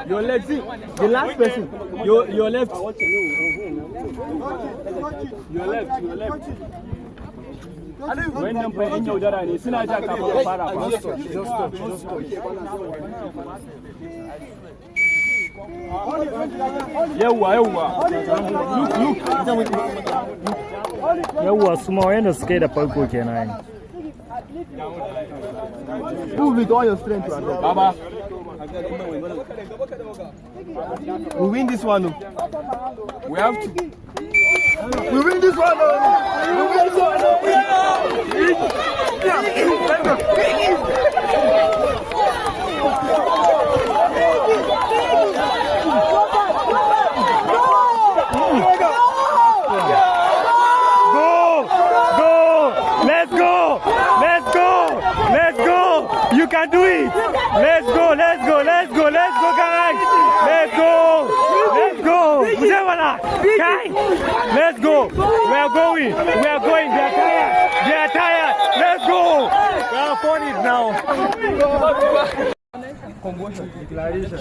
Your left, see, the last person. Your left. Your left. When them play in your Darani, Sinaja Kapara. Yawa small and skate a poco canine. Move with all your strength, Baba. We win this one. We have to. We win this one. We win this one. You can do it. Let's go, guys. Let's go. Let's go. We are going. They are tired. Let's go. We are on it now. Declaration.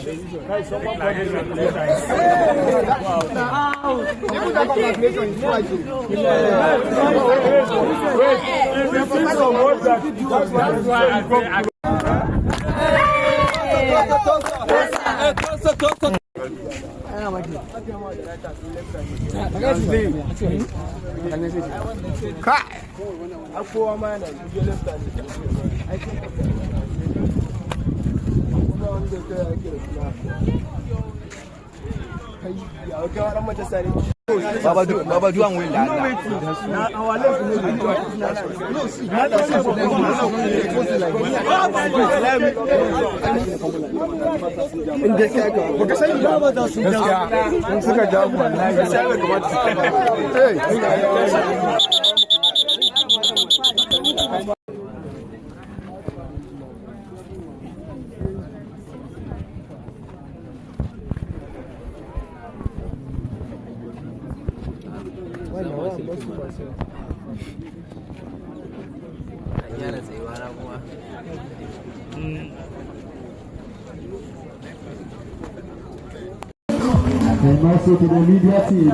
Baba do and win that. And also to the media team.